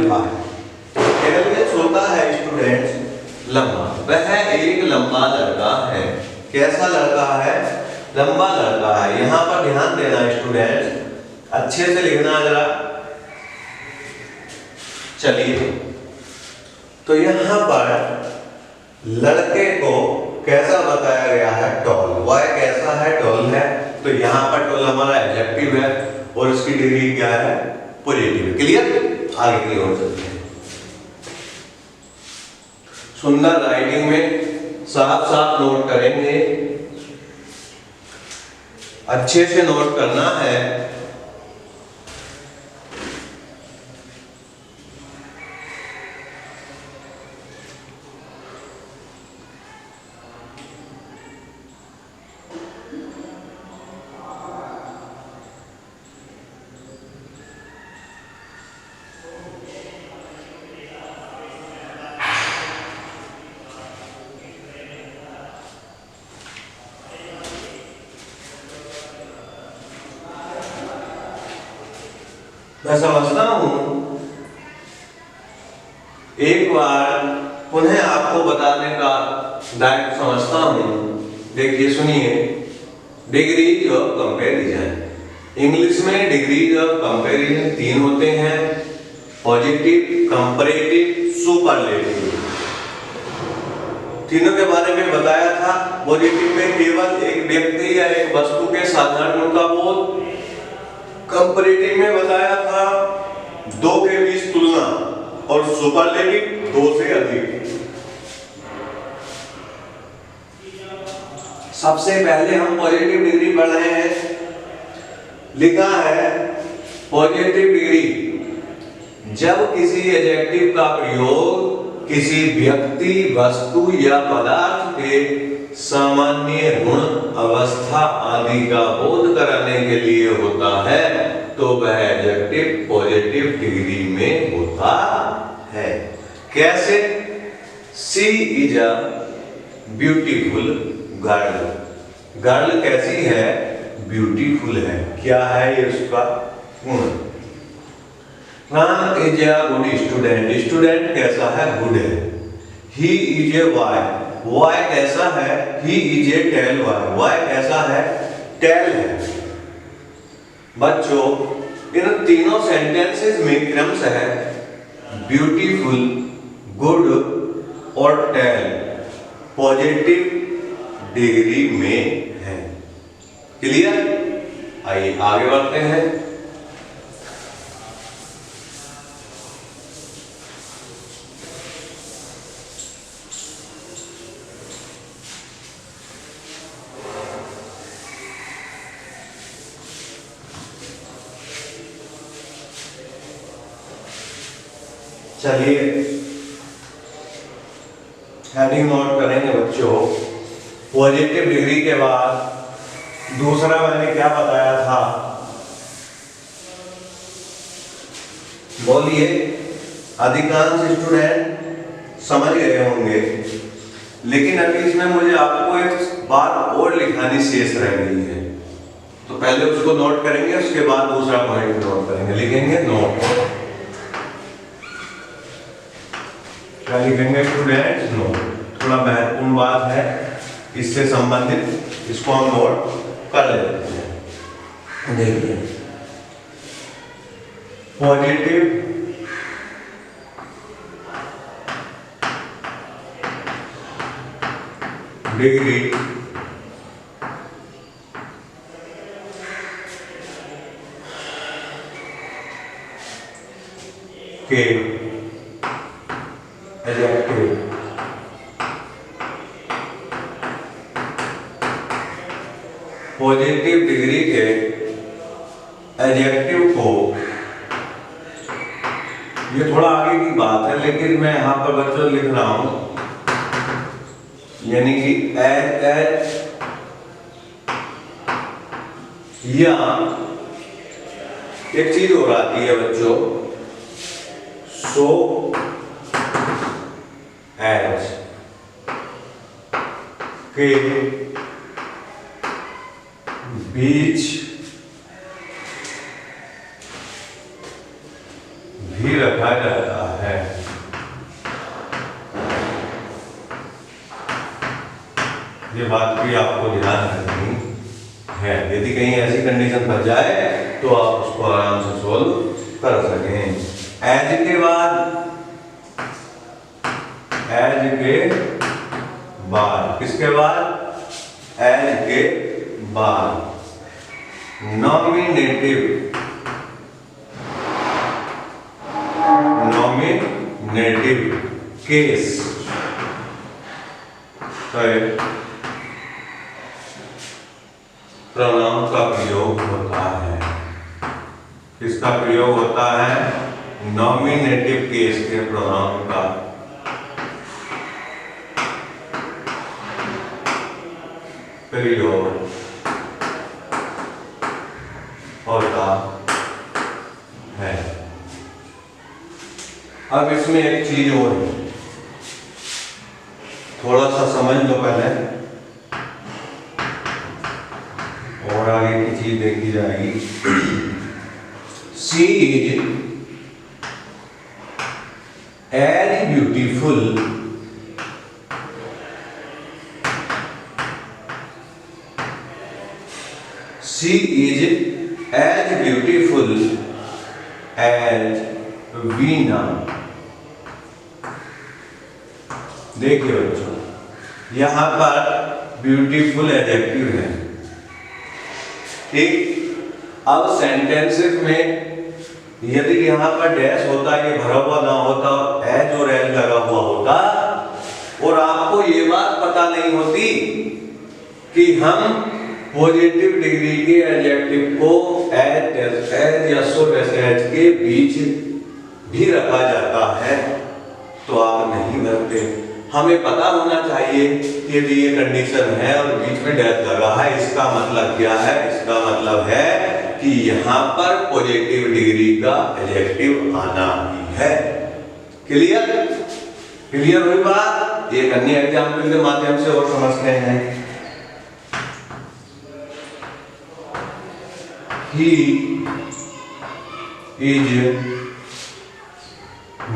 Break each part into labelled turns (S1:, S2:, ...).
S1: लिखा है। टेल होता है स्टूडेंट्स लंबा, वह एक लंबा लड़का है। कैसा लड़का है? लंबा लड़का है। यहाँ पर ध्यान देना स्टूडेंट्स, अच्छे से लिखना जरा। चलिए, तो यहाँ पर लड़के को कैसा बताया गया है? टॉल। वह कैसा है? टॉल है। तो यहाँ पर टॉल हमारा एडजेक्टिव है और उसकी डिग्री क्या है? पॉजिटिव। क्लियर? आगे की ओर चलते हैं। सुंदर राइटिंग में साफ साफ नोट करेंगे, अच्छे से नोट करना है। मैं समझता हूं, एक बार पुनः आपको बताने का दायित्व समझता हूं। देखिए, सुनिए। Degrees of comparison. इंग्लिश में डिग्रीज ऑफ कंपैरिजन 3 होते हैं: पॉजिटिव, कंपैरेटिव, सुपरलेटिव। तीनों के बारे में बताया था। पॉजिटिव में केवल एक व्यक्ति या एक वस्तु के साधारण गुण का बोध। कंपैरेटिव में बताया था 2 के बीच तुलना। और सुपरलेटिव 2 से अधिक। सबसे पहले हम पॉजिटिव डिग्री पढ़ रहे हैं। लिखा है पॉजिटिव डिग्री जब किसी एडजेक्टिव का प्रयोग किसी व्यक्ति, वस्तु या पदार्थ के सामान्य गुण, अवस्था आदि का बोध कराने के लिए होता है तो वह एडजेक्टिव पॉजिटिव डिग्री में होता है। कैसे? She is a beautiful girl. Girl कैसी है? ब्यूटीफुल है। क्या है ये उसका गुण? Ram is a good student. Student कैसा है? गुड है। He is a boy. Boy कैसा है? He is a tall boy. Boy कैसा है? टेल है। बच्चों, इन तीनों सेंटेंसेस में क्रमशः है ब्यूटीफुल, गुड और टेल पॉजिटिव डिग्री में है। क्लियर? आइए आगे बढ़ते हैं। चलिए, हेडिंग नोट करेंगे बच्चों। पॉजिटिव डिग्री के बाद दूसरा मैंने क्या बताया था? बोलिए। अधिकांश स्टूडेंट समझ गए होंगे, लेकिन अभी इसमें मुझे आपको एक बात और लिखानी शेष रह गई है। तो पहले उसको नोट करेंगे, उसके बाद दूसरा पॉइंट नोट करेंगे। लिखेंगे नोट। क्या लिखेंगे स्टूडेंट्स? नोट। थोड़ा महत्वपूर्ण बात है, इससे संबंधित इसको हम नोट कर लेते हैं। देखिए, पॉजिटिव डिग्री के एडजेक्टिव पॉजिटिव डिग्री के एडजेक्टिव को, ये थोड़ा आगे की बात है लेकिन मैं यहां पर बच्चों लिख रहा हूं, यानी कि एज या एक चीज हो आती है बच्चों, सो एज के बीच भी रखा जाता ये बात भी आपको ध्यान रखनी है, यदि कहीं ऐसी कंडीशन फंस जाए तो आप उसको आराम से सोल्व कर सकें। एज के बाद किसके बाद? एज के बाद नॉमिनेटिव केस प्रोनाउन का प्रयोग होता है। किसका प्रयोग होता है? नॉमिनेटिव केस के प्रोनाउन का प्रयोग होता है। अब इसमें एक चीज और है, थोड़ा सा समझ लो पहले और आगे की चीज देखी जाएगी। She is as beautiful She is as beautiful as Veena। देखिए बच्चों, यहां पर ब्यूटीफुल एडजेक्टिव है, ठीक। अब सेंटेंसेस में यदि यहां पर डैश होता, ये भरा हुआ ना होता, एज और एज लगा हुआ होता, और आपको ये बात पता नहीं होती कि हम पॉजिटिव डिग्री के एडजेक्टिव को एज या सो एज के बीच भी रखा जाता है, तो आप नहीं भरते। हमें पता होना चाहिए कि यदि ये कंडीशन है और बीच में डैश लगा है, इसका मतलब क्या है? इसका मतलब है कि यहाँ पर पॉजिटिव डिग्री का एडजेक्टिव आना ही है। क्लियर हुई बात? ये अन्य एग्जाम्पल के माध्यम से और समझते हैं। He is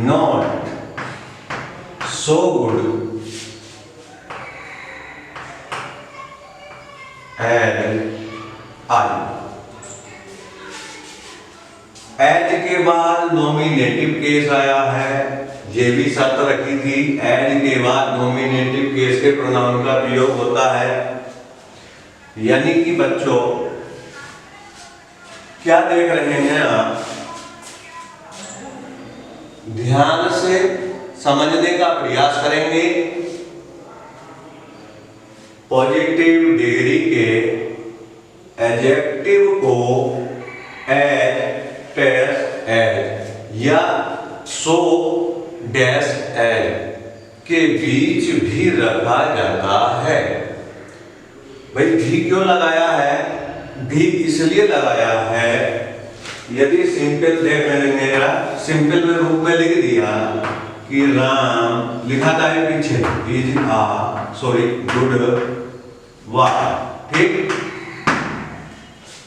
S1: not so good as I। As के बाद नॉमिनेटिव केस आया है, ये भी शर्त रखी थी, एज के बाद नॉमिनेटिव केस के प्रोनाउन का प्रयोग होता है। यानी कि बच्चों क्या देख रहे हैं आप? ध्यान से समझने का प्रयास करेंगे। पॉजिटिव डिग्री के एडजेक्टिव को एज, टैस एज या सो डैश एज के बीच भी रखा जाता है। भाई भी क्यों लगाया है? भी इसलिए लगाया है, यदि सिंपल देख मेरा सिंपल में रूप में लिख दिया कि राम लिखा था है पीछे इज गुड वाह, ठीक।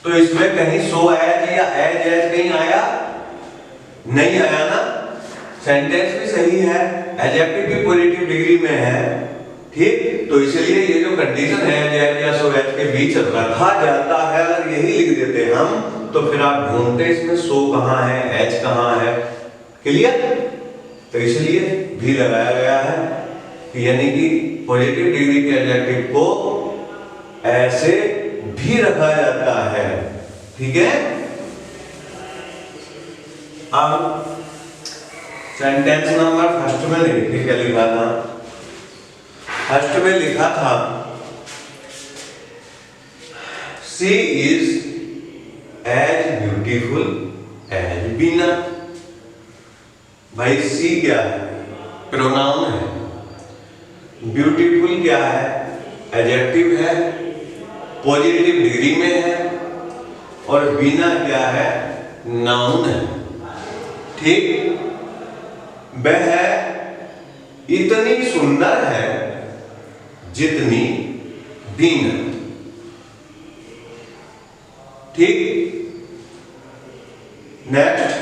S1: तो इसमें कहीं सो एज या एज कहीं आया नहीं आया ना? सेंटेंस भी सही है, एडजेक्टिव भी पॉजिटिव डिग्री में है, ठीक। तो इसलिए ये जो कंडीशन है एज या सो एज के बीच रखा जाता है, अगर यही लिख देते हम तो फिर आप ढूंढते इसमें सो कहाँ है, एज कहाँ है। क्लियर? तो इसलिए भी लगाया गया है, यानी कि पॉजिटिव डिग्री के एडजेक्टिव को ऐसे भी रखा जाता है, ठीक है। अब सेंटेंस नंबर फर्स्ट में देखिए क्या लिखा था। फर्स्ट में लिखा था she is as beautiful as Bina. भाई सी क्या है? प्रोनाउन है। ब्यूटीफुल क्या है? एडजेक्टिव है, पॉजिटिव डिग्री में है, और बीना क्या है? नाउन है, ठीक। वह इतनी सुंदर है जितनी बीना, ठीक। Next,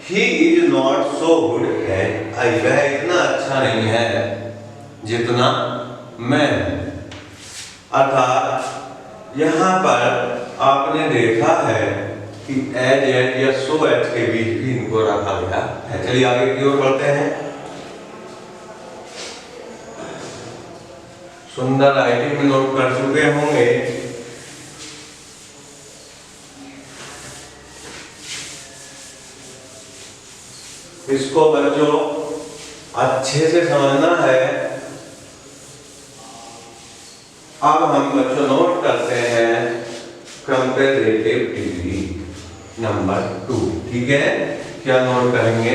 S1: he is not so good as I, वह इतना अच्छा नहीं है जितना मैं हूं। अर्थात यहाँ पर आपने देखा है कि एज एज या सो एज के बीच भी इनको रखा गया है। चलिए आगे की ओर बढ़ते हैं। सुंदर राइटिंग में नोट कर चुके होंगे। इसको बच्चों अच्छे से समझना है। अब हम बच्चों नोट करते हैं कंपैरेटिव डिग्री नंबर 2। ठीक है, क्या नोट करेंगे?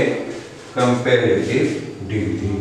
S1: Comparative degree.